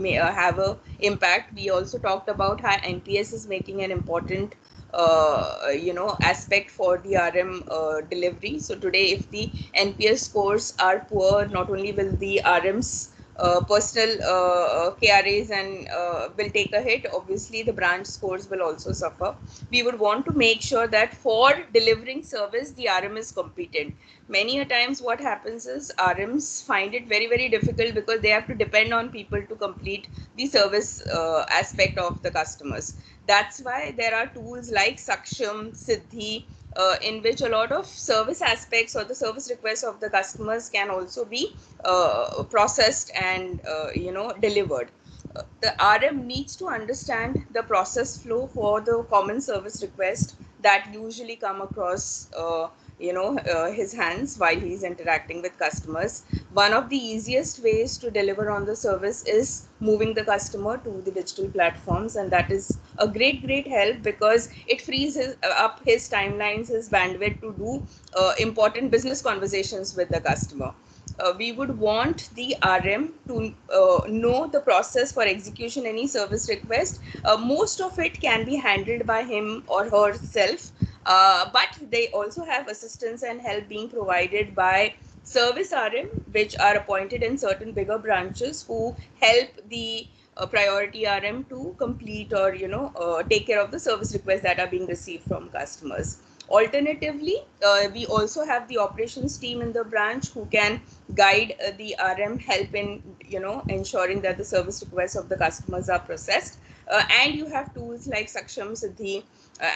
may have a impact. We also talked about how NPS is making an important aspect for the RM delivery. So today, if the NPS scores are poor, not only will the RMs personal KRAs and will take a hit, obviously the branch scores will also suffer. We would want to make sure that for delivering service, the RM is competent. Many a times what happens is RMs find it very, very difficult because they have to depend on people to complete the service aspect of the customers. That's why there are tools like Saksham, Siddhi, in which a lot of service aspects or the service requests of the customers can also be processed and delivered. The RM needs to understand the process flow for the common service request that usually come across his hands while he's interacting with customers. One of the easiest ways to deliver on the service is moving the customer to the digital platforms, and that is a great help because it frees up his timelines, his bandwidth to do important business conversations with the customer. We would want the RM to know the process for execution any service request. Most of it can be handled by him or herself, but they also have assistance and help being provided by service RM, which are appointed in certain bigger branches who help the priority RM to complete or take care of the service requests that are being received from customers. Alternatively, we also have the operations team in the branch who can guide the RM, help in ensuring that the service requests of the customers are processed. And you have tools like Saksham, Siddhi,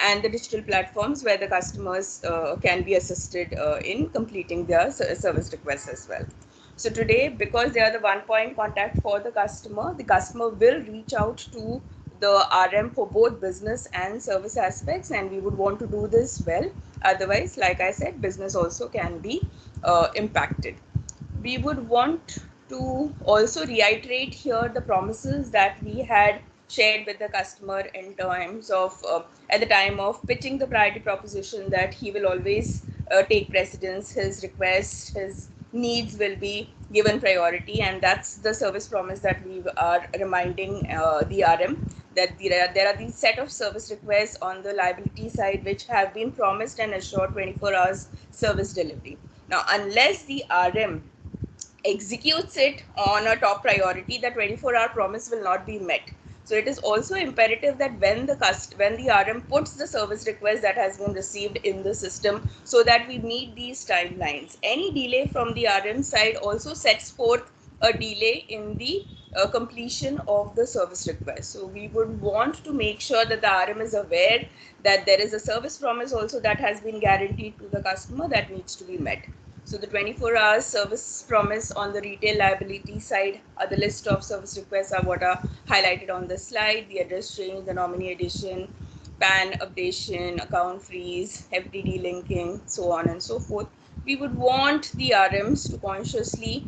and the digital platforms where the customers can be assisted in completing their service requests as well. So today, because they are the one point contact for the customer will reach out to the RM for both business and service aspects, and we would want to do this well. Otherwise, like I said, business also can be impacted. We would want to also reiterate here the promises that we had shared with the customer in terms of at the time of pitching the priority proposition, that he will always take precedence, his requests, his needs will be given priority, and that's the service promise that we are reminding the RM, that there are these set of service requests on the liability side which have been promised and assured 24 hours service delivery. Now, unless the RM executes it on a top priority, the 24-hour promise will not be met. So it is also imperative that when the RM puts the service request that has been received in the system, so that we meet these timelines. Any delay from the RM side also sets forth a delay in the completion of the service request. So we would want to make sure that the RM is aware that there is a service promise also that has been guaranteed to the customer that needs to be met. So the 24 hours service promise on the retail liability side, the list of service requests are what are highlighted on the slide: the address change, the nominee addition, PAN updation, account freeze, FDD linking, so on and so forth. We would want the RMs to consciously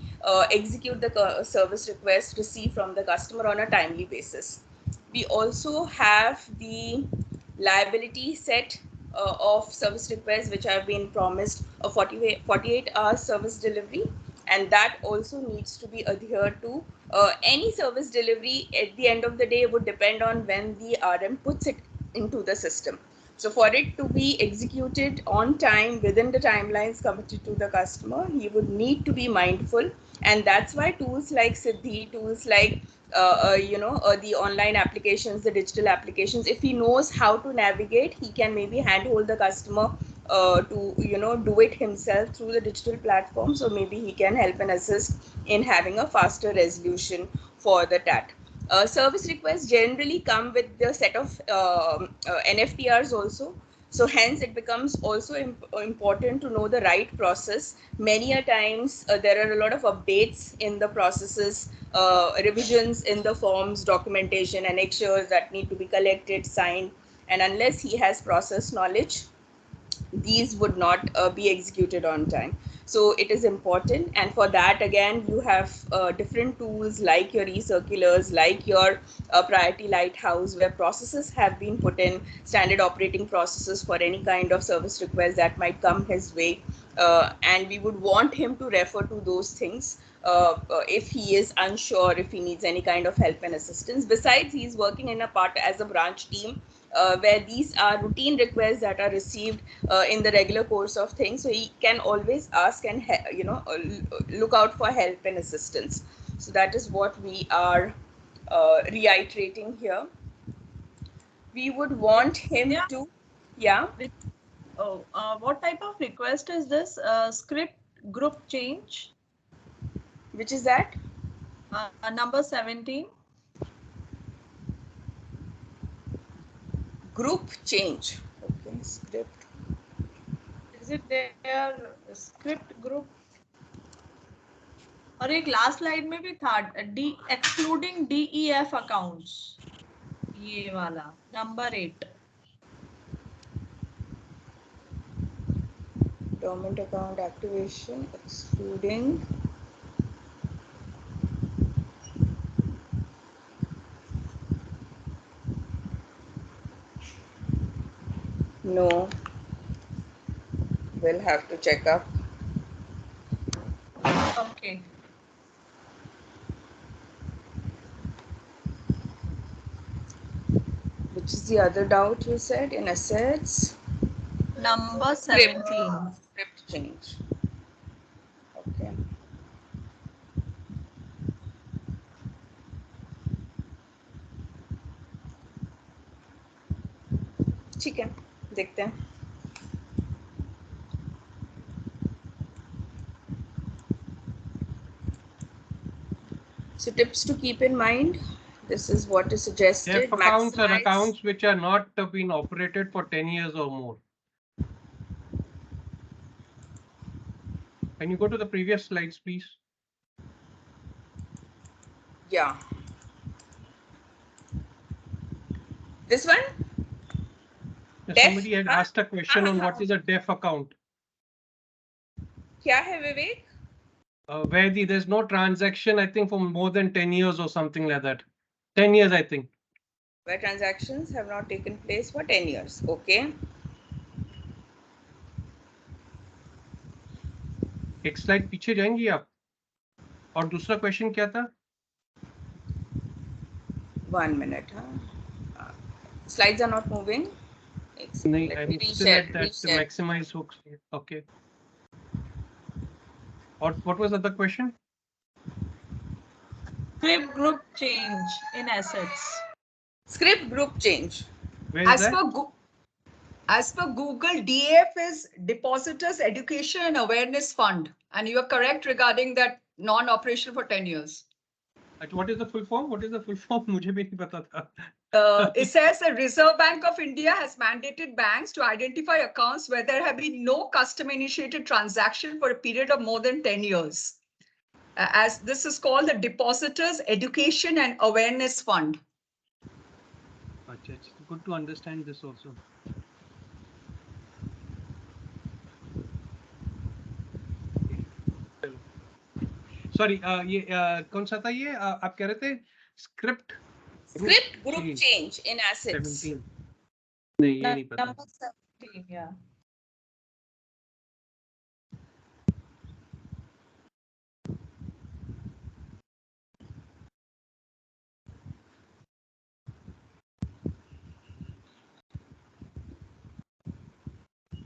execute the service request received from the customer on a timely basis. We also have the liability set of service requests which have been promised a 48 hours service delivery, and that also needs to be adhered to. Any service delivery at the end of the day would depend on when the RM puts it into the system. So for it to be executed on time within the timelines committed to the customer, he would need to be mindful, and that's why tools like Siddhi, tools like the online applications, the digital applications, if he knows how to navigate, he can maybe handhold the customer to do it himself through the digital platform. So maybe he can help and assist in having a faster resolution for the TAT. Service requests generally come with the set of NFTRs also. So hence it becomes also important to know the right process. Many a times there are a lot of updates in the processes, revisions in the forms, documentation, annexures that need to be collected, signed, and unless he has process knowledge, these would not be executed on time. So it is important, and for that again you have different tools like your e-circulars, like your priority lighthouse, where processes have been put in, standard operating processes for any kind of service request that might come his way, and we would want him to refer to those things if he is unsure, if he needs any kind of help and assistance. Besides, he is working in a part as a branch team, where these are routine requests that are received in the regular course of things. So he can always ask and look out for help and assistance. So that is what we are reiterating here. We would want him Yeah. to, yeah. Oh, what type of request is this? Script group change? Which is that? Number 17. Group change. Okay, script. Is it their script group? और एक last slide में भी था D excluding DEF accounts, ये वाला number 8. Dormant account activation excluding no, we'll have to check up. Okay. Which is the other doubt you said in assets? Number 17. Script change. Okay. ठीक है, देखते हैं. So tips to keep in mind. This is what is suggested. Def accounts are accounts which are not been operated for 10 years or more. Can you go to the previous slides, please? Yeah. This one? Somebody had asked a question on what is a def account. क्या है विवेक? Where there's no transaction, I think, for more than 10 years or something like that. 10 years, I think. Where transactions have not taken place for 10 years. Okay. एक slide पीछे जाएंगी आप? और दूसरा question क्या था? 1 minute. Slides are not moving. नहीं, I'm still at that maximize hooks. Okay. Or what was the other question? Script group change in assets. Script group change. Where is that? As per Google, DAF is Depositors Education and Awareness Fund. And you are correct regarding that non-operational for 10 years. What is the full form? What is the full form? मुझे भी नहीं पता था. It says the Reserve Bank of India has mandated banks to identify accounts where there have been no customer-initiated transaction for a period of more than 10 years. As this is called the Depositors Education and Awareness Fund. It's good to understand this also. Sorry, ये कौन सा था ये? आप कह रहे थे script group change in assets. 17. नहीं, ये नहीं पता. Number 17, yeah.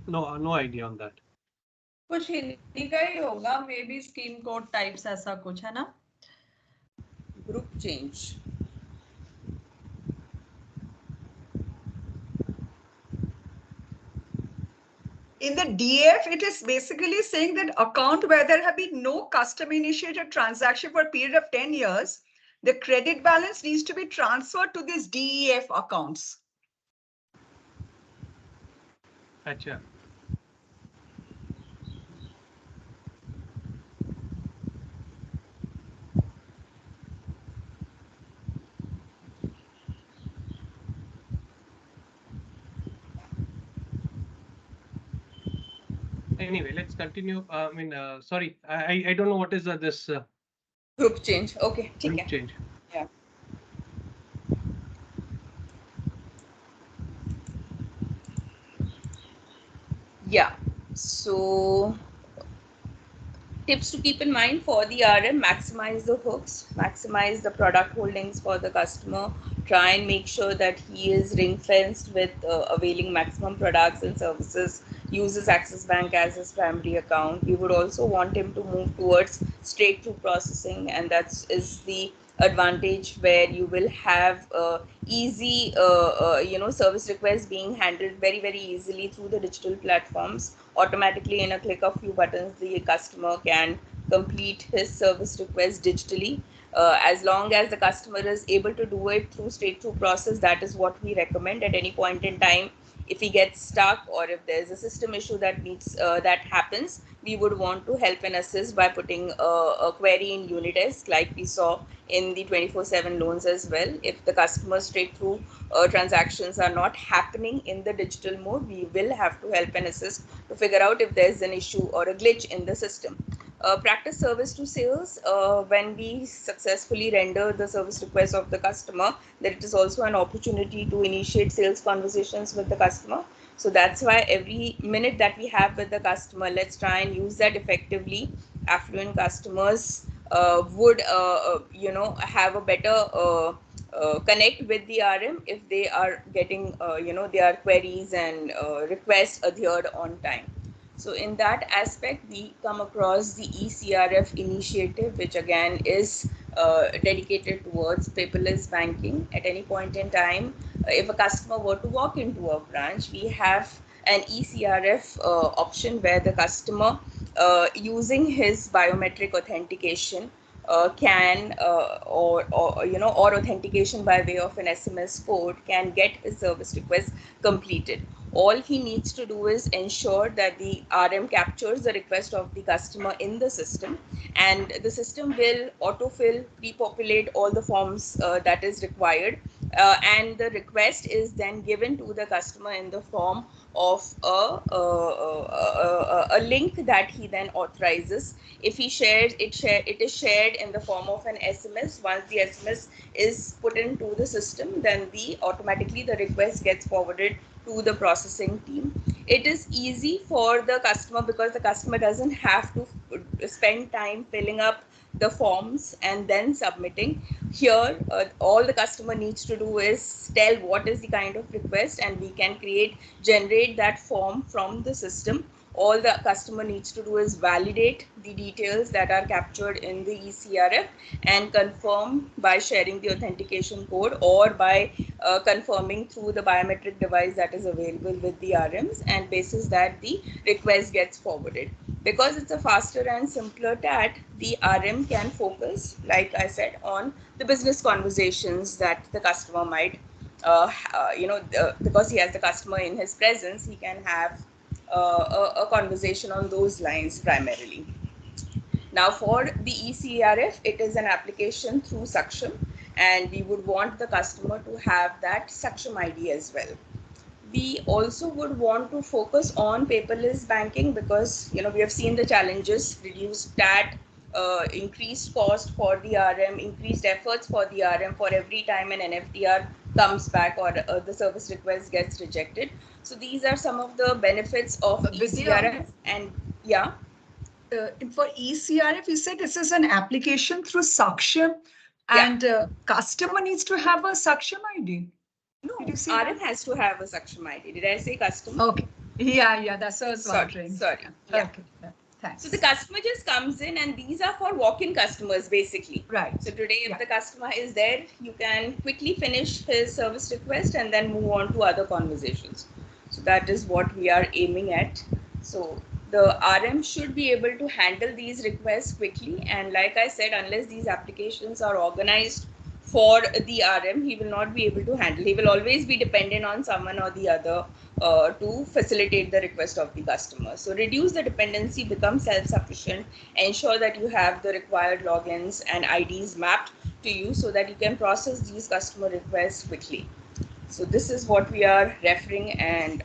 No idea on that. कुछ हिंदी का ही होगा, may be scheme code types ऐसा कुछ है ना. Group change. In the DF, it is basically saying that account where there have been no customer-initiated transaction for a period of 10 years, the credit balance needs to be transferred to these DEF accounts. अच्छा. Anyway, let's continue. Sorry, I don't know what is this Group change. Okay. group change. Yeah. Yeah. So Tips to keep in mind for the RM: maximize the hooks, maximize the product holdings for the customer, try and make sure that he is ring fenced with availing maximum products and services, uses Axis Bank as his primary account. We would also want him to move towards straight through processing, and that is the advantage where you will have easy service requests being handled very very easily through the digital platforms. Automatically, in a click of few buttons, the customer can complete his service request digitally. As long as the customer is able to do it through straight through process, that is what we recommend. At any point in time, if he gets stuck or if there's a system issue that needs that happens, we would want to help and assist by putting a query in Unidesk, like we saw in the 24/7 loans as well. If the customer straight through transactions are not happening in the digital mode, we will have to help and assist to figure out if there's an issue or a glitch in the system. Practice service to sales. When we successfully render the service request of the customer, that it is also an opportunity to initiate sales conversations with the customer. So that's why every minute that we have with the customer, let's try and use that effectively. Affluent customers would have a better connect with the RM if they are getting their queries and requests adhered on time. So in that aspect, we come across the ECRF initiative, which again is dedicated towards paperless banking. At any point in time, if a customer were to walk into a branch, we have an ECRF option where the customer, using his biometric authentication, can or authentication by way of an SMS code, can get his service request completed. All he needs to do is ensure that the RM captures the request of the customer in the system, and the system will autofill, pre-populate all the forms that is required, and the request is then given to the customer in the form of a link that he then authorizes. If he shares it, it is shared in the form of an SMS. Once the SMS is put into the system, then automatically the request gets forwarded to the processing team. It is easy for the customer because the customer doesn't have to spend time filling up the forms and then submitting. Here, all the customer needs to do is tell what is the kind of request, and we can generate that form from the system. All the customer needs to do is validate the details that are captured in the ECRF and confirm by sharing the authentication code or by confirming through the biometric device that is available with the RMs, and basis that the request gets forwarded. Because it's a faster and simpler TAT, the RM can focus, like I said, on the business conversations that the customer might, because he has the customer in his presence, he can have a conversation on those lines primarily. Now, for the ECRF, it is an application through Saksham, and we would want the customer to have that Saksham ID as well. We also would want to focus on paperless banking because we have seen the challenges: reduced TAT, increased cost for the RM, increased efforts for the RM for every time an NFTR comes back or the service request gets rejected. So these are some of the benefits of ECRF. And yeah. For ECRF, you said this is an application through Saksham, and customer needs to have a Saksham ID. No, RM has to have a Saksham ID. Did I say customer? Okay. Yeah, that's what I was wondering. Sorry. Yeah. Okay. Thanks. So the customer just comes in, and these are for walk-in customers basically. Right. So today, if the customer is there, you can quickly finish his service request and then move on to other conversations. So that is what we are aiming at. So the RM should be able to handle these requests quickly, and like I said, unless these applications are organized for the RM, he will not be able to handle. He will always be dependent on someone or the other to facilitate the request of the customer. So reduce the dependency, become self-sufficient, ensure that you have the required logins and IDs mapped to you so that you can process these customer requests quickly. So this is what we are referring and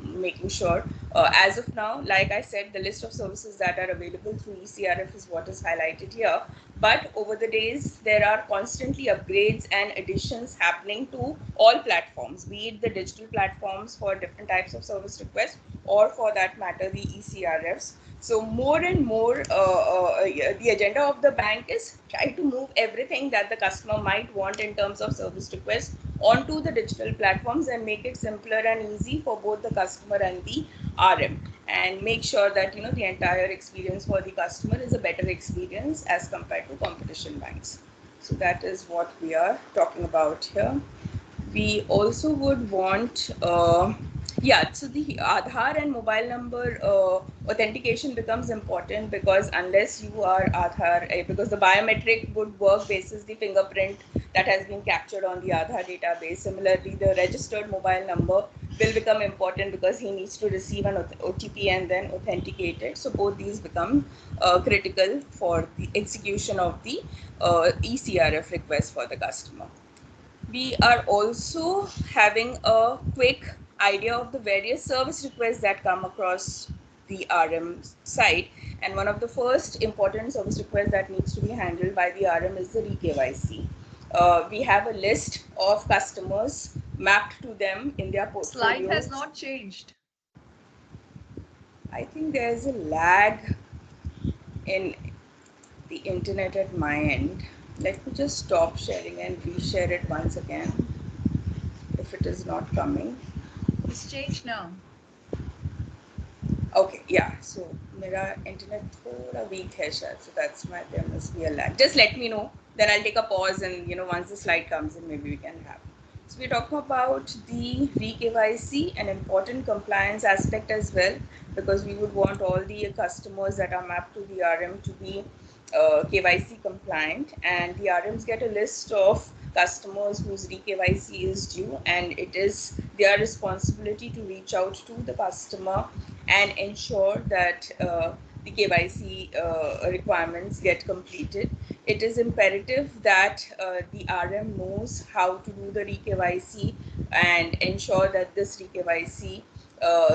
making sure. As of now, like I said, the list of services that are available through ECRF is what is highlighted here. But over the days, there are constantly upgrades and additions happening to all platforms, be it the digital platforms for different types of service requests, or for that matter, the ECRFs. So more and more, the agenda of the bank is try to move everything that the customer might want in terms of service requests onto the digital platforms and make it simpler and easy for both the customer and the RM, and make sure that the entire experience for the customer is a better experience as compared to competition banks. So that is what we are talking about here. We also would want, yeah, so the Aadhaar and mobile number authentication becomes important, because unless you are Aadhaar, because the biometric would work basis the fingerprint that has been captured on the Aadhaar database. Similarly, the registered mobile number will become important because he needs to receive an OTP and then authenticate it. So both these become critical for the execution of the ECRF request for the customer. We are also having a quick idea of the various service requests that come across the RM side. And one of the first important service requests that needs to be handled by the RM is the re-KYC. We have a list of customers mapped to them in their portfolio. Slide has not changed. I think there is a lag in the internet at my end. Let me just stop sharing and reshare it once again if it is not coming. It's changed now. Okay, yeah. So मेरा internet थोड़ा weak है शायद, so that's why there must be a lag. Just let me know, then I'll take a pause, and once the slide comes in, maybe we can have. So we're talking about the re-KYC, an important compliance aspect as well, because we would want all the customers that are mapped to the RM to be KYC compliant, and the RMs get a list of customers whose re-KYC is due, and it is their responsibility to reach out to the customer and ensure that the KYC requirements get completed. It is imperative that the RM knows how to do the re-KYC and ensure that this re-KYC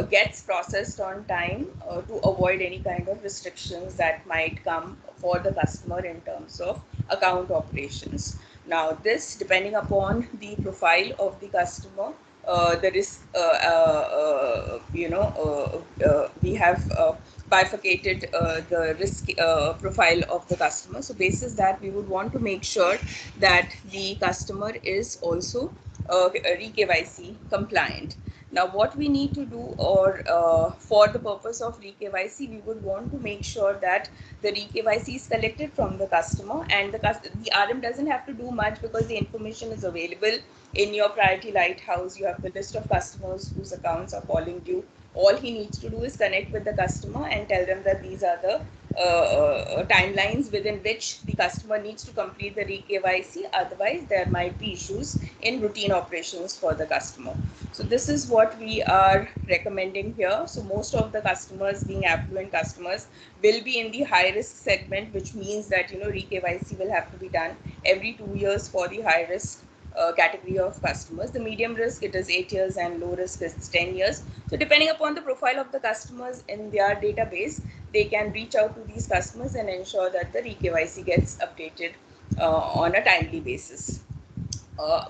gets processed on time to avoid any kind of restrictions that might come for the customer in terms of account operations. Now, this depending upon the profile of the customer, the risk, we have bifurcated the risk profile of the customer. So, basis that, we would want to make sure that the customer is also re-KYC compliant. Now, what we need to do, or for the purpose of re-KYC, we would want to make sure that the re-KYC is collected from the customer, and the RM doesn't have to do much because the information is available in your priority lighthouse. You have the list of customers whose accounts are falling due. All he needs to do is connect with the customer and tell them that these are the timelines within which the customer needs to complete the re-KYC. Otherwise, there might be issues in routine operations for the customer. So this is what we are recommending here. So most of the customers, being affluent customers, will be in the high risk segment, which means that re-KYC will have to be done every 2 years for the high risk category of customers. The medium risk, it is 8 years, and low risk is 10 years. So depending upon the profile of the customers in their database, they can reach out to these customers and ensure that the re-KYC gets updated on a timely basis.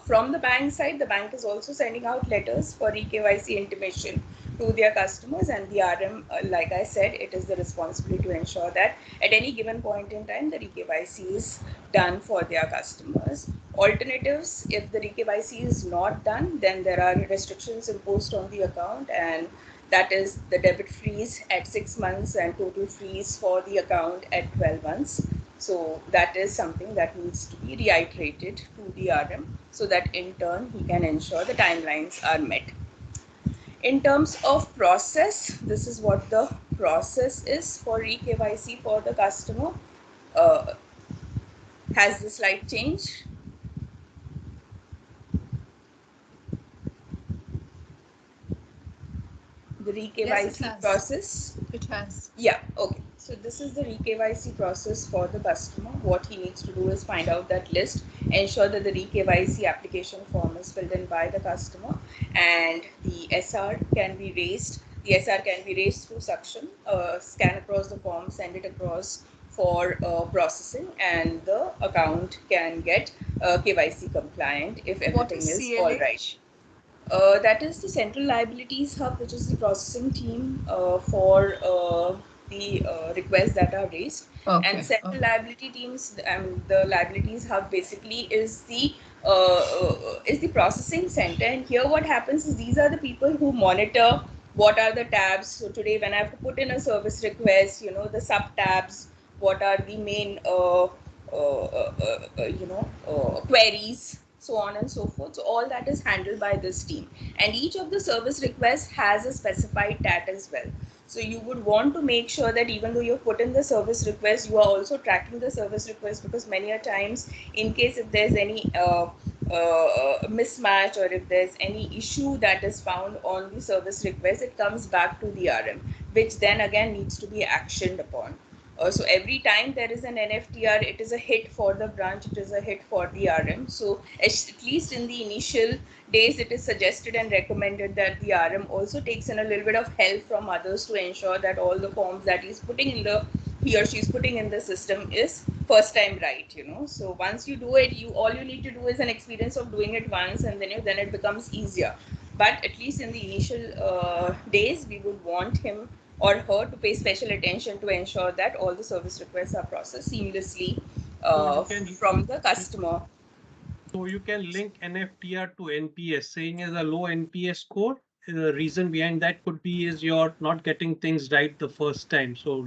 From the bank side, the bank is also sending out letters for re-KYC intimation to their customers, and the RM, like I said, it is the responsibility to ensure that at any given point in time, the re-KYC is done for their customers. Alternatives, if the re-KYC is not done, then there are restrictions imposed on the account, and that is the debit freeze at 6 months and total freeze for the account at 12 months. So that is something that needs to be reiterated to the RM, so that in turn he can ensure the timelines are met. In terms of process, this is what the process is for re-KYC for the customer. Has the slide changed? The re-KYC process? It has. Yeah, okay. So this is the re-KYC process for the customer. What he needs to do is find out that list, ensure that the re-KYC application form is filled in by the customer, and the SR can be raised. The SR can be raised through suction, scan across the form, send it across for processing, and the account can get KYC compliant if everything is all right. That is the Central Liabilities Hub, which is the processing team for the requests that are raised. Okay. And central liability teams, the liabilities hub basically is the processing center. And here what happens is these are the people who monitor what are the tabs. So today when I have to put in a service request, the sub tabs, what are the main queries, so on and so forth. So all that is handled by this team, and each of the service requests has a specified tat as well. So you would want to make sure that even though you've put in the service request, you are also tracking the service request, because many a times, in case if there's any mismatch, or if there's any issue that is found on the service request, it comes back to the RM, which then again needs to be actioned upon. So every time there is an NFTR, it is a hit for the branch, it is a hit for the RM. So at least in the initial days, it is suggested and recommended that the RM also takes in a little bit of help from others to ensure that all the forms that he or she is putting in the system is first time right. So once you do it, all you need to do is an experience of doing it once, and then it becomes easier. But at least in the initial days, we would want him or her to pay special attention to ensure that all the service requests are processed seamlessly So you can from the customer. So you can link NFTR to NPS, saying as a low NPS score. The reason behind that could be is you're not getting things right the first time. So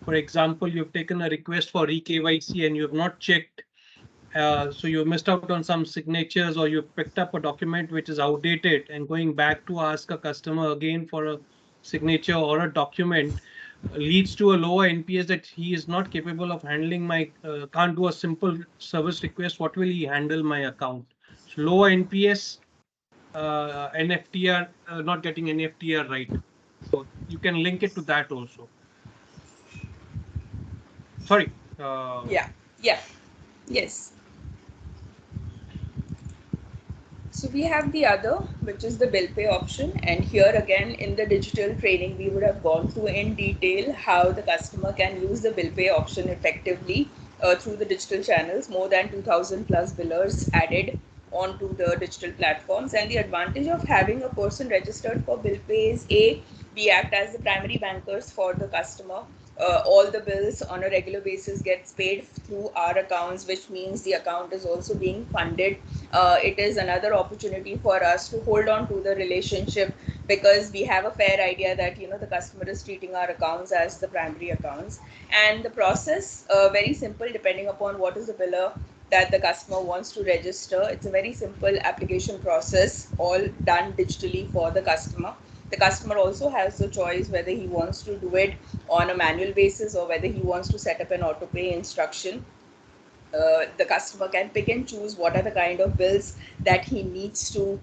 for example, you've taken a request for re-KYC and you have not checked. So you missed out on some signatures, or you picked up a document which is outdated, and going back to ask a customer again for a signature or a document leads to a lower NPS, that he is not capable of handling can't do a simple service request. What will he handle my account? So lower NPS, NFTR, not getting NFTR right. So you can link it to that also. Sorry. Yeah. Yes. So we have the other, which is the bill pay option. And here again, in the digital training, we would have gone through in detail how the customer can use the bill pay option effectively through the digital channels. More than 2000 plus billers added onto the digital platforms. And the advantage of having a person registered for bill pay is, we act as the primary bankers for the customer. All the bills on a regular basis gets paid through our accounts, which means the account is also being funded. It is another opportunity for us to hold on to the relationship, because we have a fair idea that the customer is treating our accounts as the primary accounts. And the process, very simple, depending upon what is the biller that the customer wants to register. It's a very simple application process, all done digitally for the customer. The customer also has the choice whether he wants to do it on a manual basis or whether he wants to set up an auto pay instruction. The customer can pick and choose what are the kind of bills that he needs to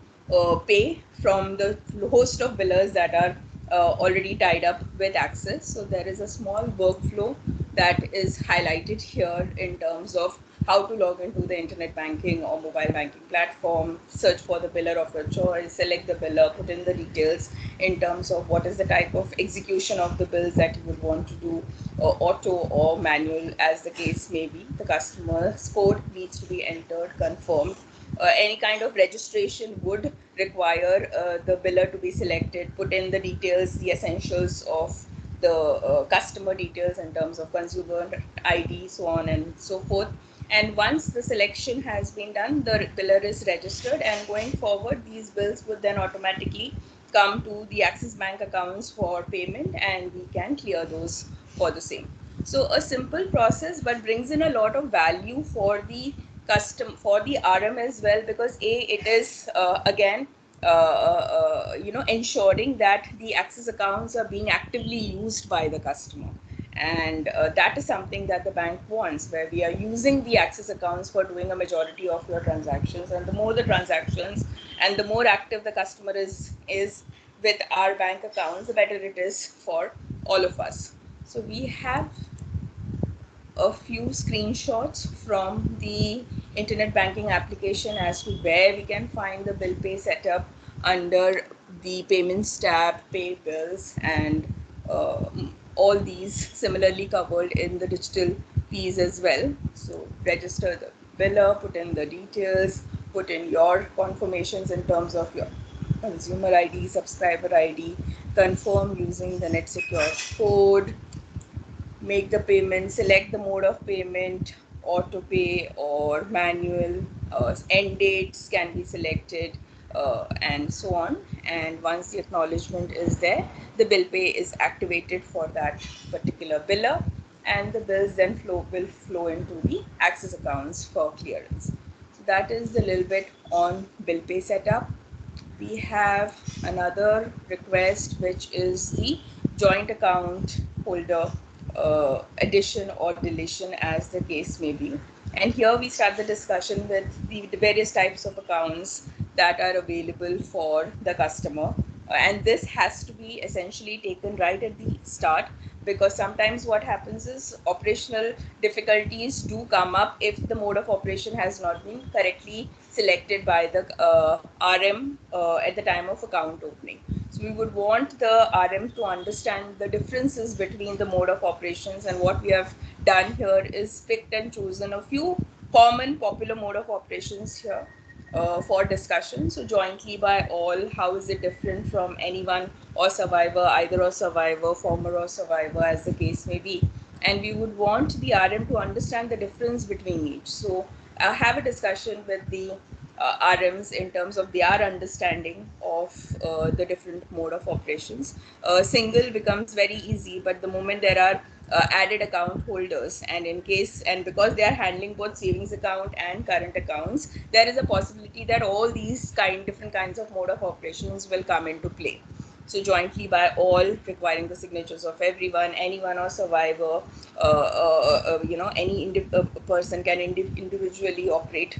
pay from the host of billers that are already tied up with Access. So there is a small workflow that is highlighted here in terms of how to log into the internet banking or mobile banking platform, search for the biller of your choice, select the biller, put in the details in terms of what is the type of execution of the bills that you would want to do, auto or manual as the case may be. The customer's code needs to be entered, confirmed. Any kind of registration would require the biller to be selected, put in the details, the essentials of the customer details in terms of consumer ID, so on and so forth. And once the selection has been done, the biller is registered, and going forward, these bills would then automatically come to the Axis Bank accounts for payment, and we can clear those for the same. So a simple process, but brings in a lot of value for the for the RM as well, because it is again ensuring that the Axis accounts are being actively used by the customer. And that is something that the bank wants, where we are using the Axis accounts for doing a majority of your transactions. And the more the transactions and the more active the customer is with our bank accounts, the better it is for all of us. So we have a few screenshots from the internet banking application as to where we can find the bill pay setup under the payments tab, pay bills, and all these similarly covered in the digital fees as well. So register the biller, put in the details, put in your confirmations in terms of your consumer ID, subscriber ID, confirm using the net secure code, make the payment, select the mode of payment, auto pay or manual, end dates can be selected, and so on. And once the acknowledgement is there, the bill pay is activated for that particular biller, and the bills then will flow into the access accounts for clearance. So that is a little bit on bill pay setup. We have another request, which is the joint account holder addition or deletion, as the case may be. And here we start the discussion with the various types of accounts that are available for the customer. And this has to be essentially taken right at the start, because sometimes what happens is operational difficulties do come up if the mode of operation has not been correctly selected by the RM at the time of account opening. So we would want the RM to understand the differences between the mode of operations, and what we have done here is picked and chosen a few common popular mode of operations here for discussion. So jointly by all, how is it different from anyone or survivor, either or survivor, former or survivor, as the case may be. And we would want the RM to understand the difference between each. So have a discussion with the RMs in terms of their understanding of the different mode of operations. Single becomes very easy, but the moment there are added account holders, and in case, and because they are handling both savings account and current accounts, there is a possibility that all these different kinds of mode of operations will come into play. So jointly by all, requiring the signatures of everyone, anyone or survivor, any person can individually operate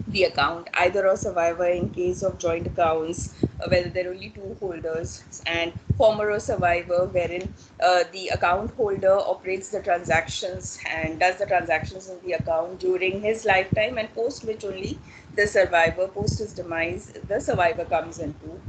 the account, either a survivor in case of joint accounts, whether there are only two holders, and former or survivor, wherein the account holder operates the transactions and does the transactions in the account during his lifetime, and post which only the survivor, post his demise, the survivor comes into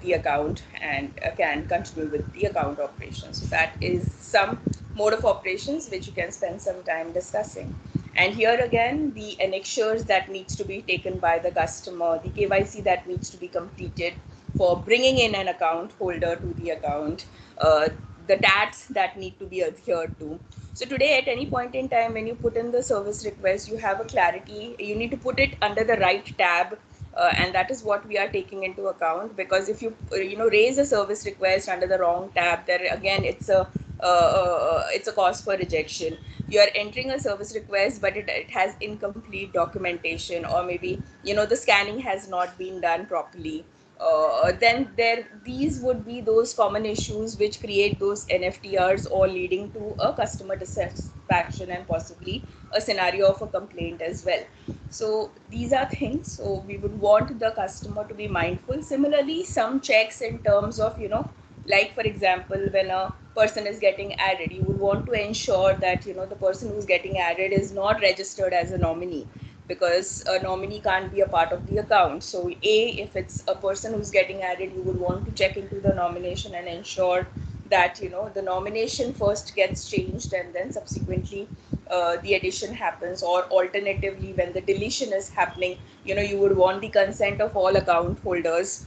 the account and can continue with the account operations. So that is some mode of operations which you can spend some time discussing. And here again, the annexures that needs to be taken by the customer, the KYC that needs to be completed for bringing in an account holder to the account, the TATs that need to be adhered to. So today, at any point in time, when you put in the service request, you have a clarity. You need to put it under the right tab, and that is what we are taking into account. Because if you raise a service request under the wrong tab, there again it's a cause for rejection. You are entering a service request, but it has incomplete documentation, or maybe the scanning has not been done properly. Then these would be those common issues which create those NFTRs, or leading to a customer dissatisfaction and possibly a scenario of a complaint as well. So these are things, so we would want the customer to be mindful. Similarly, some checks in terms of like for example, when a person is getting added, you would want to ensure that the person who's getting added is not registered as a nominee, because a nominee can't be a part of the account. So if it's a person who's getting added, you would want to check into the nomination and ensure that the nomination first gets changed, and then subsequently the addition happens. Or alternatively, when the deletion is happening, you would want the consent of all account holders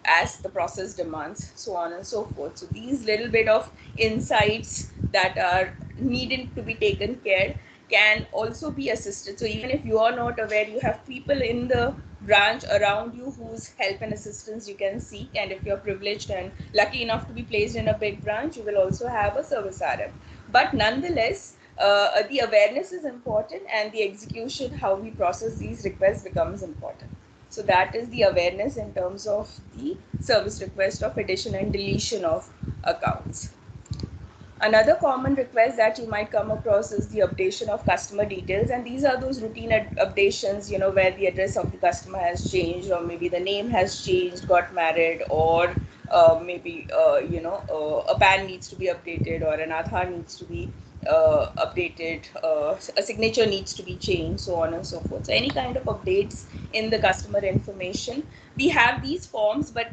as the process demands, so on and so forth. So these little bit of insights that are needed to be taken care can also be assisted. So even if you are not aware, you have people in the branch around you whose help and assistance you can seek. And if you're privileged and lucky enough to be placed in a big branch, you will also have a service RM. But nonetheless, the awareness is important, and the execution, how we process these requests, becomes important. So that is the awareness in terms of the service request of addition and deletion of accounts. Another common request that you might come across is the updation of customer details, and these are those routine updations, where the address of the customer has changed, or maybe the name has changed, got married, or maybe a PAN needs to be updated, or an Aadhaar needs to be updated, a signature needs to be changed, so on and so forth. So any kind of updates in the customer information, we have these forms, but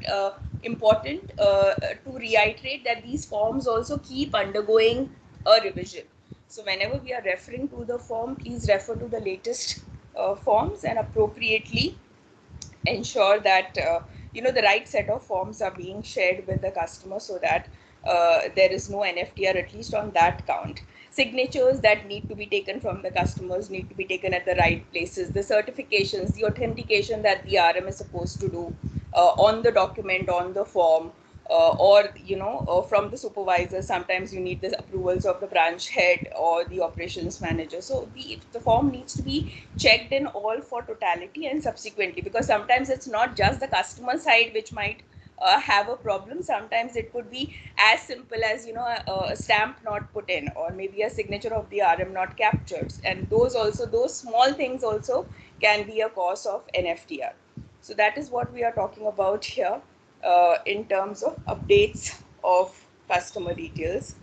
important to reiterate that these forms also keep undergoing a revision. So whenever we are referring to the form, please refer to the latest forms, and appropriately ensure that the right set of forms are being shared with the customer, so that there is no NFTR, at least on that count. Signatures that need to be taken from the customers need to be taken at the right places. The certifications, the authentication that the RM is supposed to do on the document, on the form, or from the supervisor. Sometimes you need the approvals of the branch head or the operations manager. So the form needs to be checked in all for totality and subsequently, because sometimes it's not just the customer side which might have a problem. Sometimes it could be as simple as a stamp not put in, or maybe a signature of the RM not captured, and those small things also can be a cause of NFTR. So that is what we are talking about here in terms of updates of customer details.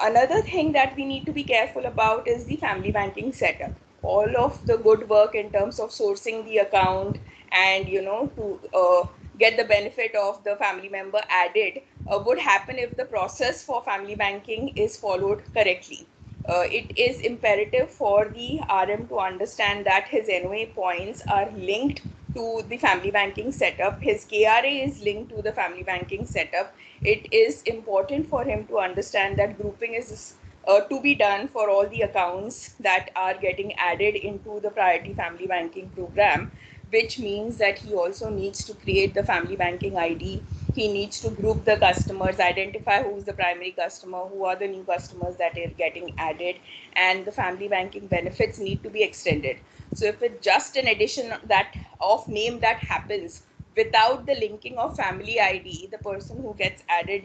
Another thing that we need to be careful about is the family banking setup. All of the good work in terms of sourcing the account and to get the benefit of the family member added would happen if the process for family banking is followed correctly. It is imperative for the RM to understand that his NOA points are linked to the family banking setup. His KRA is linked to the family banking setup. It is important for him to understand that grouping is to be done for all the accounts that are getting added into the priority family banking program, which means that he also needs to create the family banking ID. He needs to group the customers, identify who's the primary customer, who are the new customers that are getting added, and the family banking benefits need to be extended. So if it's just an addition that of name that happens without the linking of family ID, the person who gets added,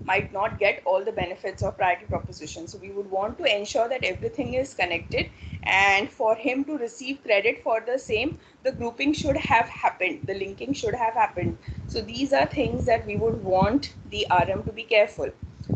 might not get all the benefits of priority proposition. So we would want to ensure that everything is connected, and for him to receive credit for the same, the grouping should have happened, the linking should have happened. So these are things that we would want the RM to be careful.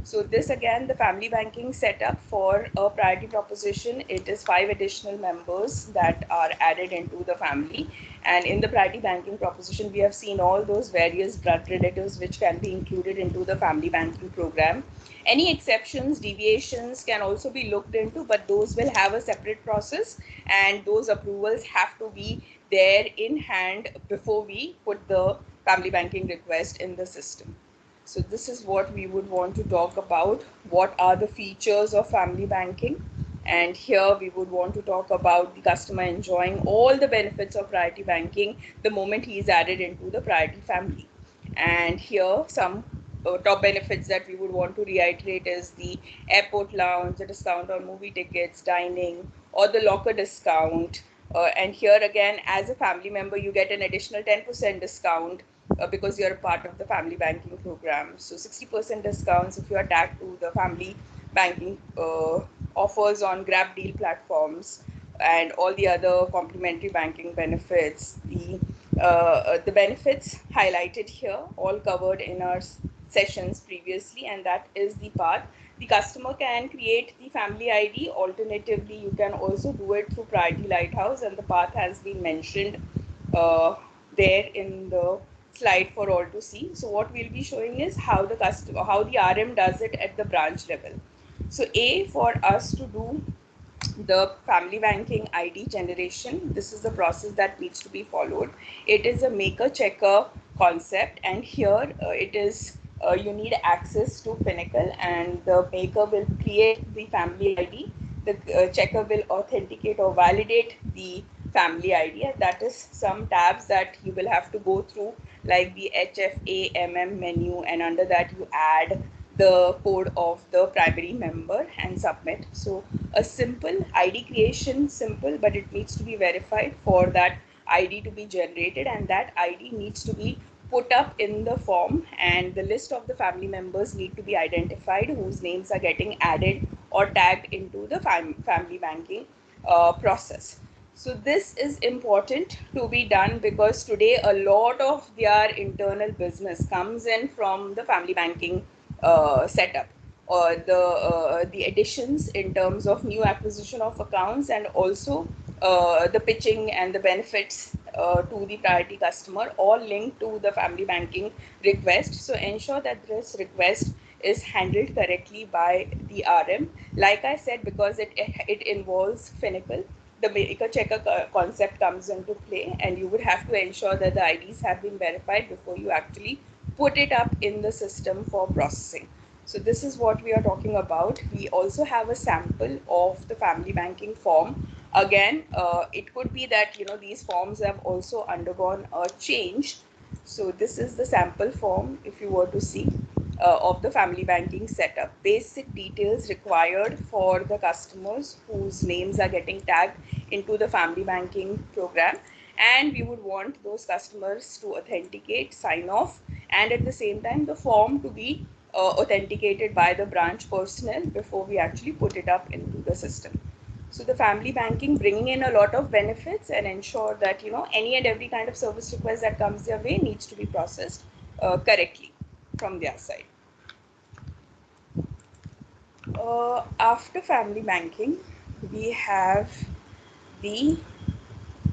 So this again, the family banking setup for a priority proposition, it is 5 additional members that are added into the family. And in the priority banking proposition, we have seen all those various blood relatives which can be included into the family banking program. Any exceptions, deviations can also be looked into, but those will have a separate process, and those approvals have to be there in hand before we put the family banking request in the system. So this is what we would want to talk about. What are the features of family banking? And here we would want to talk about the customer enjoying all the benefits of priority banking the moment he is added into the priority family. And here some top benefits that we would want to reiterate is the airport lounge, the discount on movie tickets, dining, or the locker discount. And here again, as a family member, you get an additional 10% discount because you're a part of the family banking program. So 60% discounts if you are tagged to the family banking offers on Grab deal platforms, and all the other complimentary banking benefits. The benefits highlighted here, all covered in our sessions previously, and that is the path. The customer can create the family ID. Alternatively, you can also do it through Priority Lighthouse, and the path has been mentioned there in the slide for all to see. So what we'll be showing is how the RM does it at the branch level. So A, for us to do the family banking ID generation, this is the process that needs to be followed. It is a maker checker concept, and here it is you need access to Pinnacle, and the maker will create the family ID. The checker will authenticate or validate the family ID, and that is some tabs that you will have to go through, like the HFAMM menu, and under that you add the code of the primary member and submit. So a simple ID creation, simple, but it needs to be verified for that ID to be generated, and that ID needs to be put up in the form, and the list of the family members need to be identified whose names are getting added or tagged into the family banking process. So this is important to be done because today a lot of their internal business comes in from the family banking setup, or the additions in terms of new acquisition of accounts, and also the pitching and the benefits to the priority customer, all linked to the family banking request. So ensure that this request is handled correctly by the RM. Like I said, because it involves Finacle, the maker checker concept comes into play, and you would have to ensure that the IDs have been verified before you actually put it up in the system for processing. So this is what we are talking about. We also have a sample of the family banking form. Again, it could be that these forms have also undergone a change. So this is the sample form if you were to see of the family banking setup. Basic details required for the customers whose names are getting tagged into the family banking program, and we would want those customers to authenticate, sign off, and at the same time the form to be authenticated by the branch personnel before we actually put it up into the system. So the family banking bringing in a lot of benefits and ensure that any and every kind of service request that comes their way needs to be processed correctly from their side. After family banking, we have the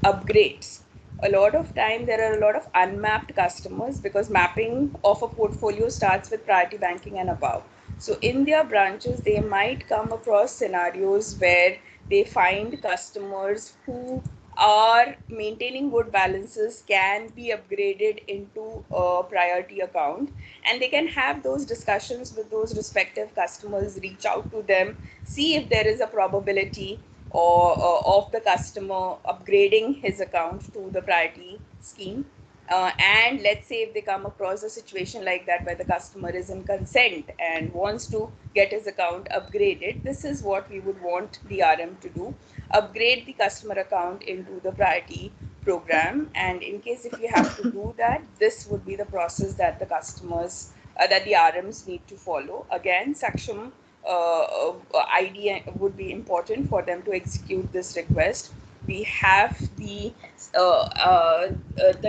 upgrades. A lot of time there are a lot of unmapped customers because mapping of a portfolio starts with priority banking and above. So in their branches, they might come across scenarios where they find customers who are maintaining good balances can be upgraded into a priority account, and they can have those discussions with those respective customers, reach out to them, see if there is a probability or of the customer upgrading his account to the priority scheme. And let's say if they come across a situation like that where the customer is in consent and wants to get his account upgraded, this is what we would want the RM to do: upgrade the customer account into the priority program. And in case if you have to do that, this would be the process that the customers that the RMs need to follow. Again, Saksham ID would be important for them to execute this request. We have the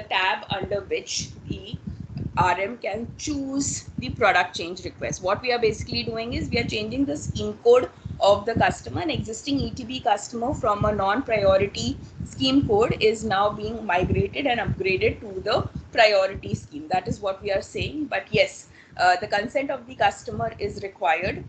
tab under which the RM can choose the product change request. What we are basically doing is we are changing the scheme code of the customer. An existing ETB customer from a non-priority scheme code is now being migrated and upgraded to the priority scheme. That is what we are saying. But yes, the consent of the customer is required,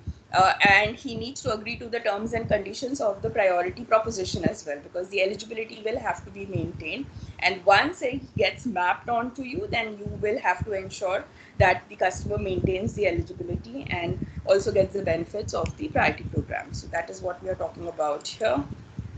and he needs to agree to the terms and conditions of the priority proposition as well, because the eligibility will have to be maintained. And once it gets mapped onto you, then you will have to ensure that the customer maintains the eligibility and also gets the benefits of the priority program. So that is what we are talking about here.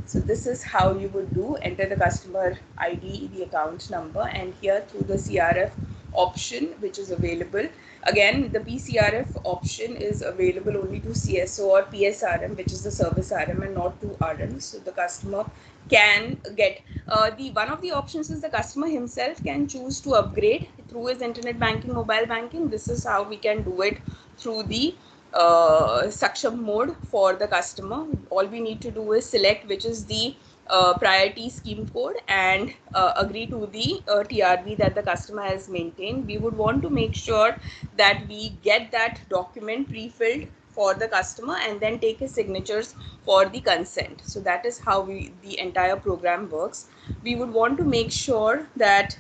So this is how you would do: enter the customer ID, the account number, and here through the CRF option which is available. Again, the PCRF option is available only to CSO or PSRM, which is the service RM, and not to RM. So the customer can get the one of the options is the customer himself can choose to upgrade through his internet banking, mobile banking. This is how we can do it through the Saksham mode for the customer. All we need to do is select which is the priority scheme code and agree to the TRB that the customer has maintained. We would want to make sure that we get that document pre-filled for the customer and then take his signatures for the consent. So that is how the entire program works. We would want to make sure that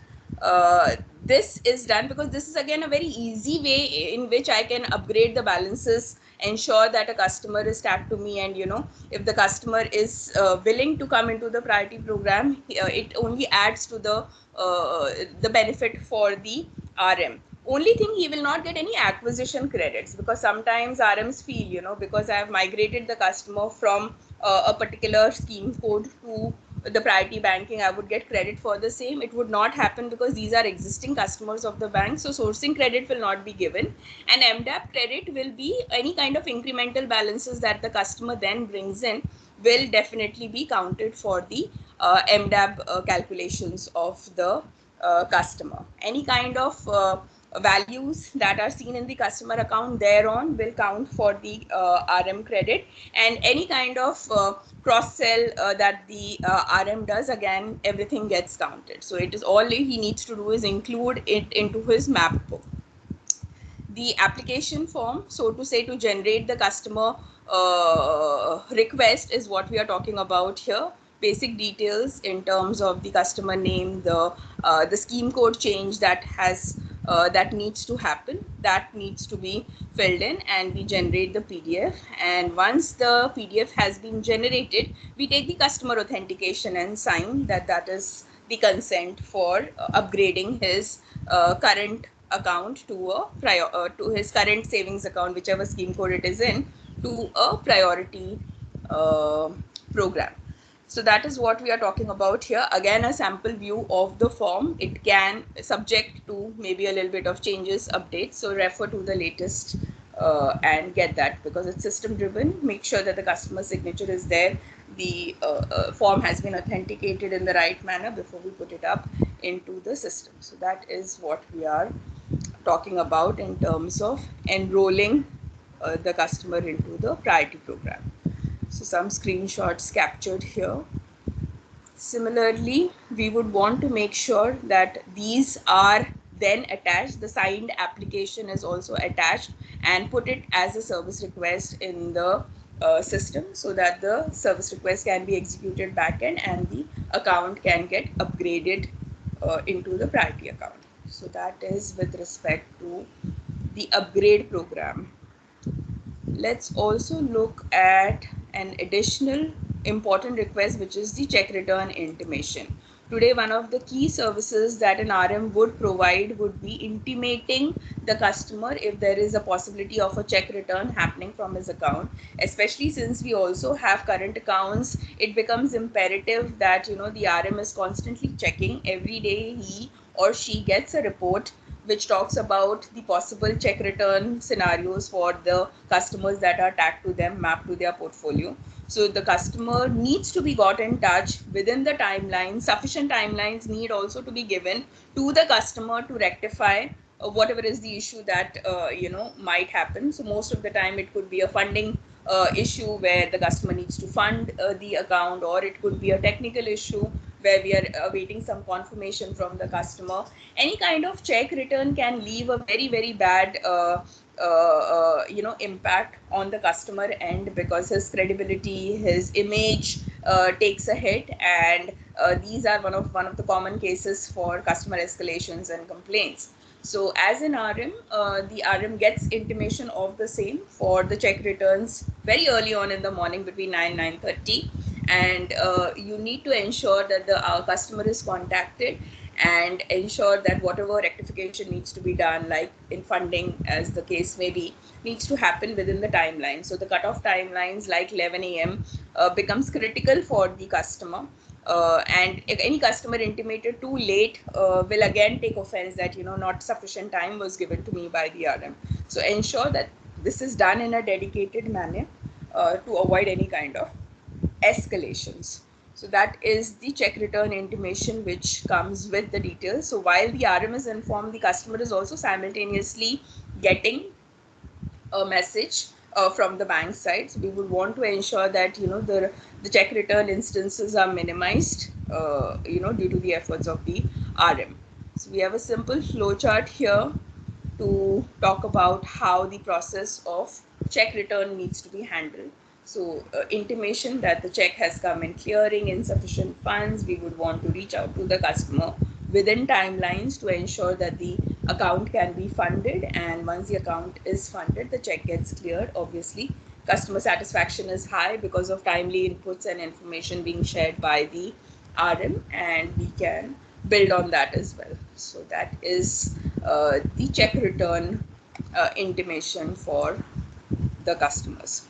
this is done because this is again a very easy way in which I can upgrade the balances, ensure that a customer is tagged to me, and if the customer is willing to come into the priority program, it only adds to the benefit for the RM. Only thing, he will not get any acquisition credits, because sometimes RMs feel, because I have migrated the customer from a particular scheme code to the priority banking, I would get credit for the same. It would not happen because these are existing customers of the bank. So sourcing credit will not be given. And MDAP credit will be any kind of incremental balances that the customer then brings in will definitely be counted for the MDAP calculations of the customer. Any kind of values that are seen in the customer account thereon will count for the RM credit, and any kind of cross sell that the RM does, again everything gets counted. So it is all he needs to do is include it into his map book. The application form, so to say, to generate the customer request is what we are talking about here. Basic details in terms of the customer name, the scheme code change that needs to happen, that needs to be filled in, and we generate the PDF. And once the PDF has been generated, we take the customer authentication and sign that is the consent for upgrading his current account to a to his current savings account, whichever scheme code it is in, to a priority uh, program. So that is what we are talking about here. Again, a sample view of the form. It can subject to maybe a little bit of changes, updates. So refer to the latest and get that, because it's system driven. Make sure that the customer signature is there. The form has been authenticated in the right manner before we put it up into the system. So that is what we are talking about in terms of enrolling the customer into the priority program. So some screenshots captured here. Similarly, we would want to make sure that these are then attached. The signed application is also attached, and put it as a service request in the system, so that the service request can be executed backend and the account can get upgraded into the priority account. So that is with respect to the upgrade program. Let's also look at an additional important request, which is the check return intimation. Today, one of the key services that an RM would provide would be intimating the customer if there is a possibility of a check return happening from his account. Especially since we also have current accounts, it becomes imperative that the RM is constantly checking. Every day he or she gets a report which talks about the possible check return scenarios for the customers that are tagged to them, mapped to their portfolio. So the customer needs to be got in touch within the timeline. Sufficient timelines need also to be given to the customer to rectify whatever is the issue that might happen. So most of the time it could be a funding issue where the customer needs to fund the account, or it could be a technical issue where we are awaiting some confirmation from the customer. Any kind of check return can leave a very, very bad impact on the customer end, because his credibility, his image takes a hit. And these are one of the common cases for customer escalations and complaints. So as an RM, the RM gets intimation of the same for the check returns very early on in the morning between 9-9:30, and you need to ensure that the customer is contacted and ensure that whatever rectification needs to be done, like in funding as the case may be, needs to happen within the timeline. So the cutoff timelines like 11 a.m. Becomes critical for the customer. And if any customer intimated too late will again take offense that not sufficient time was given to me by the RM. So ensure that this is done in a dedicated manner to avoid any kind of escalations. So that is the check return intimation, which comes with the details. So while the RM is informed, the customer is also simultaneously getting a message from the bank side. So we would want to ensure that the check return instances are minimized due to the efforts of the RM. So we have a simple flow chart here to talk about how the process of check return needs to be handled. So intimation that the check has come in clearing insufficient funds, we would want to reach out to the customer within timelines to ensure that the account can be funded, and once the account is funded, the check gets cleared. Obviously, customer satisfaction is high because of timely inputs and information being shared by the RM, and we can build on that as well. So that is the check return intimation for the customers.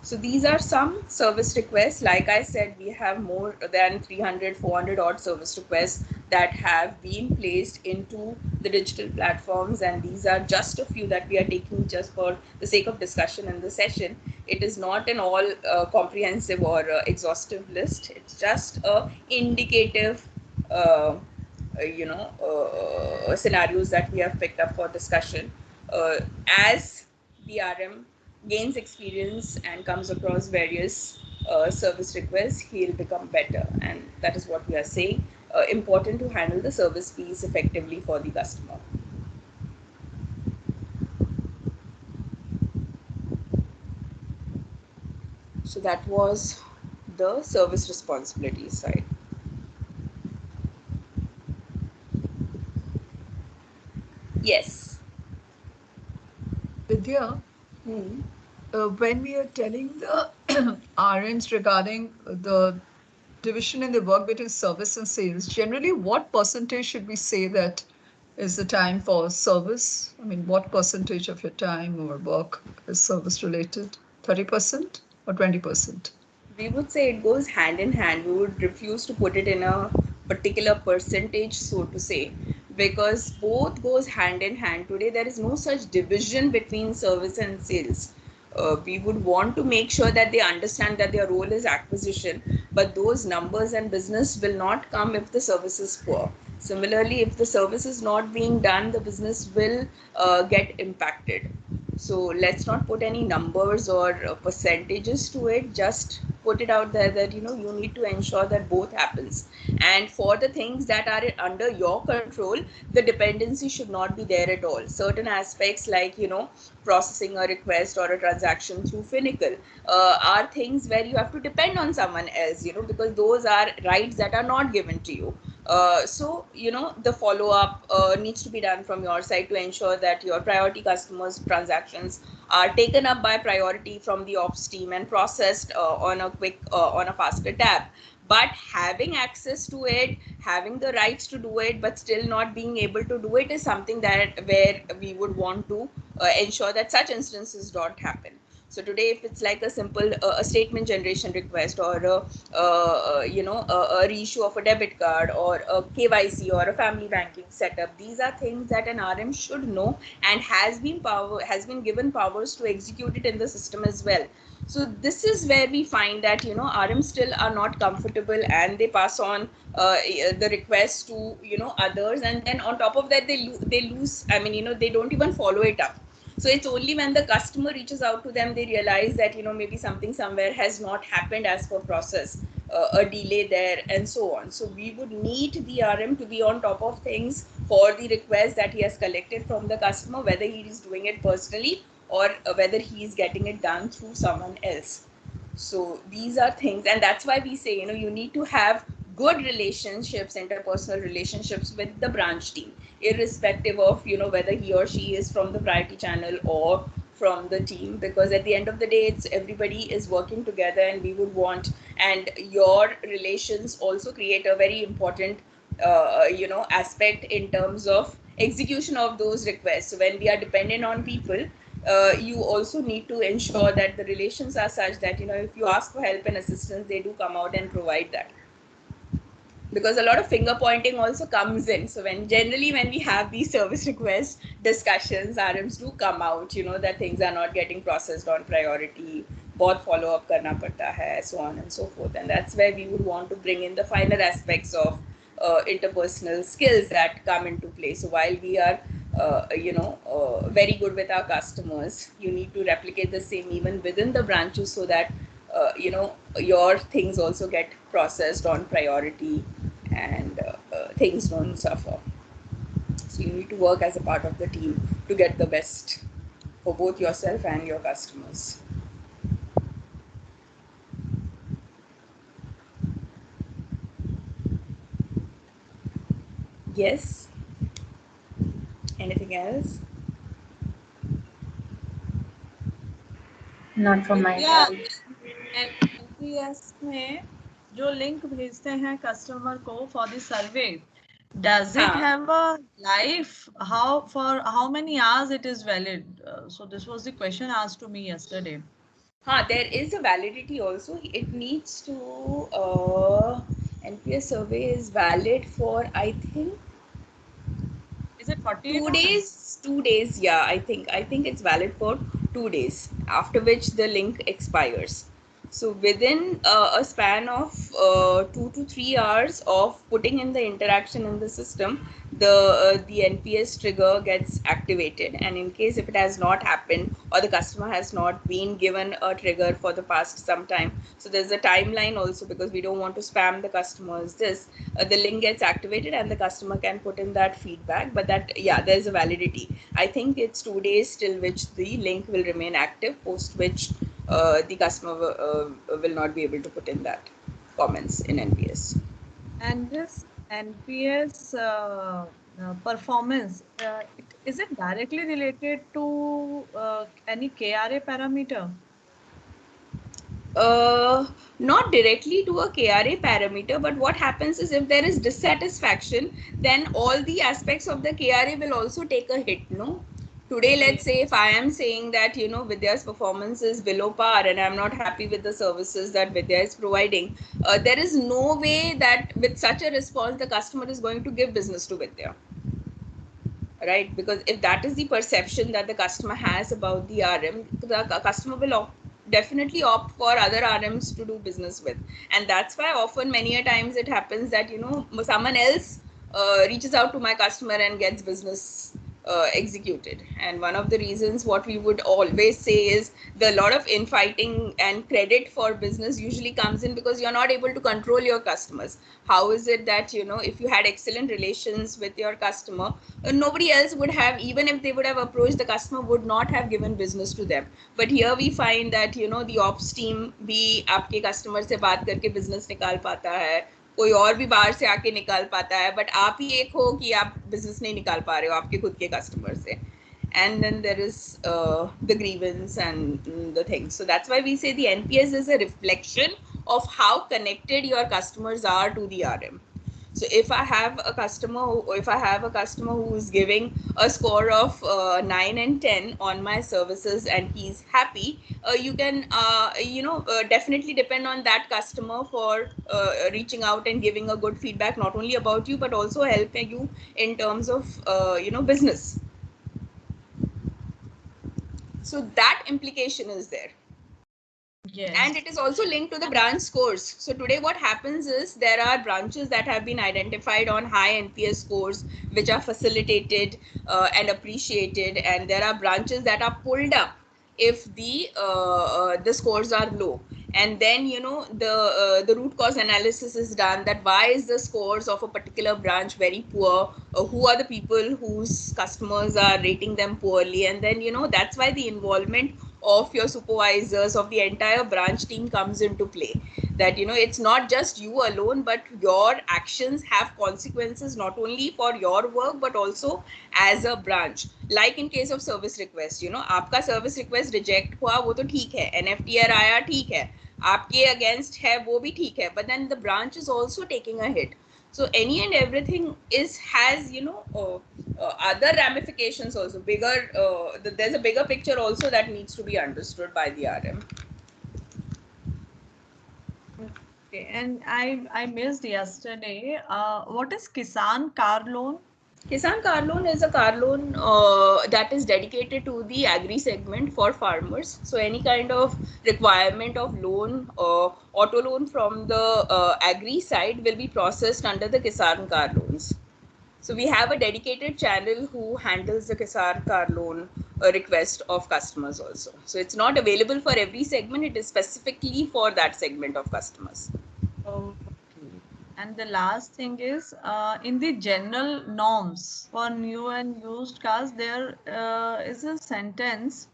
So these are some service requests. Like I said, we have more than 300, 400 odd service requests that have been placed into the digital platforms, and these are just a few that we are taking just for the sake of discussion in the session. It is not an all comprehensive or exhaustive list. It's just a indicative scenarios that we have picked up for discussion. As the RM gains experience and comes across various service requests, he'll become better, and that is what we are saying. Important to handle the service piece effectively for the customer. So that was the service responsibility side. Yes. Vidya, Hmm. when we are telling the RMs regarding the division in the work between service and sales, generally what percentage should we say that is the time for service? I mean, what percentage of your time or work is service related? 30% or 20%? We would say it goes hand in hand. We would refuse to put it in a particular percentage, so to say, because both goes hand in hand. Today there is no such division between service and sales. We would want to make sure that they understand that their role is acquisition, but those numbers and business will not come if the service is poor. Similarly, if the service is not being done, the business will get impacted. So let's not put any numbers or percentages to it. Just put it out there that you need to ensure that both happens. And for the things that are under your control, the dependency should not be there at all. Certain aspects like processing a request or a transaction through Finacle are things where you have to depend on someone else, because those are rights that are not given to you. So the follow up needs to be done from your side to ensure that your priority customers transactions are taken up by priority from the ops team and processed on a faster tab. But having access to it, having the rights to do it, but still not being able to do it is something that where we would want to ensure that such instances don't happen. So today, if it's like a simple a statement generation request, or a reissue of a debit card, or a KYC, or a family banking setup, these are things that an RM should know and has been given powers to execute it in the system as well. So this is where we find that RMs still are not comfortable, and they pass on the request to others, and then on top of that they lose. I mean, they don't even follow it up. So it's only when the customer reaches out to them they realize that maybe something somewhere has not happened as per process, a delay there, and so on. So we would need the RM to be on top of things for the request that he has collected from the customer, whether he is doing it personally or whether he is getting it done through someone else. So these are things, and that's why we say you need to have good relationships, interpersonal relationships with the branch team, irrespective of whether he or she is from the priority channel or from the team, because at the end of the day it's everybody is working together, and we would want, and your relations also create a very important aspect in terms of execution of those requests. So when we are dependent on people, you also need to ensure that the relations are such that if you ask for help and assistance, they do come out and provide that. Because a lot of finger pointing also comes in. So when we have these service request discussions, RMs do come out, that things are not getting processed on priority, बहुत follow up करना पड़ता है, so on and so forth. And that's where we would want to bring in the finer aspects of interpersonal skills that come into play. So while we are very good with our customers, you need to replicate the same even within the branches, so that your things also get processed on priority, and things don't suffer. So you need to work as a part of the team to get the best for both yourself and your customers. Yes. Anything else? Not from my Yeah, side. NPS में जो link भेजते हैं customer को for the survey, does it हाँ. have a life? For how many hours it is valid? So this was the question asked to me yesterday. There is a validity also. It needs to NPS survey is valid for, I think, Is it 48 2 hours? days. 2 days, yeah. I think it's valid for 2 days, after which the link expires. So within a span of 2 to 3 hours of putting in the interaction in the system, the NPS trigger gets activated. And in case if it has not happened, or the customer has not been given a trigger for the past some time, so there's a timeline also, because we don't want to spam the customers. The link gets activated and the customer can put in that feedback. But that, yeah, there's a validity. I think it's 2 days till which the link will remain active, post which the customer will not be able to put in that comments in NPS. And this NPS performance, is it directly related to any KRA parameter? Not directly to a KRA parameter, but what happens is if there is dissatisfaction, then all the aspects of the KRA will also take a hit, no? Today, let's say if I am saying that, Vidya's performance is below par and I'm not happy with the services that Vidya is providing, there is no way that with such a response, the customer is going to give business to Vidya, right? Because if that is the perception that the customer has about the RM, the customer will definitely opt for other RMs to do business with. And that's why often many a times it happens that someone else reaches out to my customer and gets business executed. And one of the reasons what we would always say is the lot of infighting and credit for business usually comes in because you're not able to control your customers. How is it that if you had excellent relations with your customer, nobody else would have, even if they would have approached, the customer would not have given business to them. But here we find that the ops team भी आपके customer से बात करके business निकाल पाता है, कोई और भी बाहर से आके निकाल पाता है, but आप ही एक हो कि आप business नहीं निकाल पा रहे हो आपके खुद के customer से. And then there is the grievance and the things. So that's why we say the NPS is a reflection of how connected your customers are to the RM. So if I have a customer who is giving a score of 9 and 10 on my services and he's happy, you can definitely depend on that customer for reaching out and giving a good feedback, not only about you but also helping you in terms of business. So that implication is there. Yes. And it is also linked to the branch scores. So today what happens is there are branches that have been identified on high NPS scores, which are facilitated and appreciated, and there are branches that are pulled up if the scores are low. And then the root cause analysis is done, that why is the scores of a particular branch very poor, who are the people whose customers are rating them poorly, and then that's why the involvement of your supervisors, of the entire branch team comes into play. That it's not just you alone, but your actions have consequences not only for your work but also as a branch. Like in case of service request, आपका service request reject हुआ वो तो ठीक है, NFTR आया ठीक है, आपके against है वो भी ठीक है, but then the branch is also taking a hit. So any and everything has other ramifications also, bigger there's a bigger picture also that needs to be understood by the RM. Okay, and I missed yesterday. What is Kisan car loan? Kisan car loan is a car loan that is dedicated to the agri segment for farmers. So any kind of requirement of loan, auto loan from the agri side will be processed under the Kisan car loans. So we have a dedicated channel who handles the Kisan car loan request of customers also. So it's not available for every segment, it is specifically for that segment of customers. Okay. And the last thing is, in the general norms for new and used cars, there is a sentence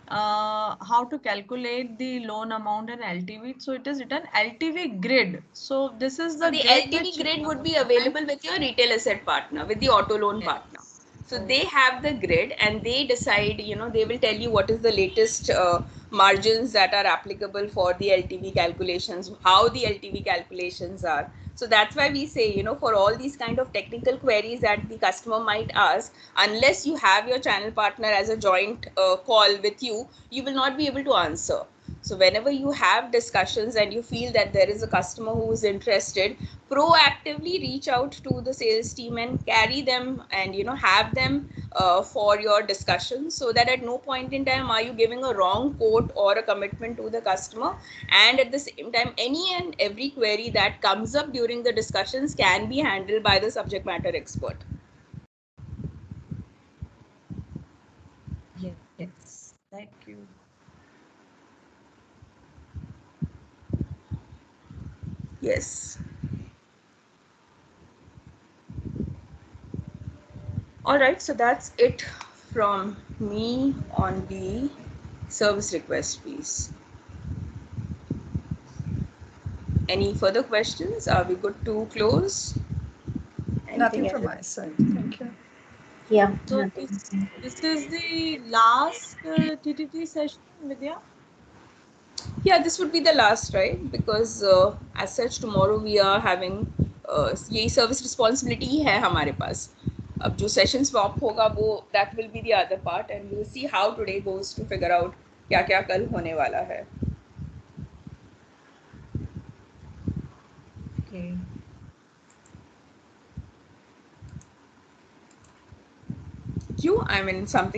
how to calculate the loan amount and LTV. So it is written LTV grid. So this is So the the grid LTV which grid would be available with your retail asset partner, with the auto loan partner. So they have the grid and they decide, they will tell you what is the latest margins that are applicable for the LTV calculations, how the LTV calculations are. So that's why we say, for all these kind of technical queries that the customer might ask, unless you have your channel partner as a joint call with you, you will not be able to answer. So whenever you have discussions and you feel that there is a customer who is interested, proactively reach out to the sales team and carry them and have them for your discussion, so that at no point in time are you giving a wrong quote or a commitment to the customer. And at the same time, any and every query that comes up during the discussions can be handled by the subject matter expert. Yes. Thank you. Yes. All right, so that's it from me on the service request piece. Any further questions? Are we good to close? Nothing Anything from else? my side. Thank you. Yeah, So nothing. this is the last TTT session, Vidya. Yeah, this would be the last, right? Because as such tomorrow we are having यही service responsibility ही है हमारे पास. अब जो session swap होगा वो that will be the other part and we will see how today goes to figure out क्या क्या कल होने वाला है. Okay. क्यों? I mean something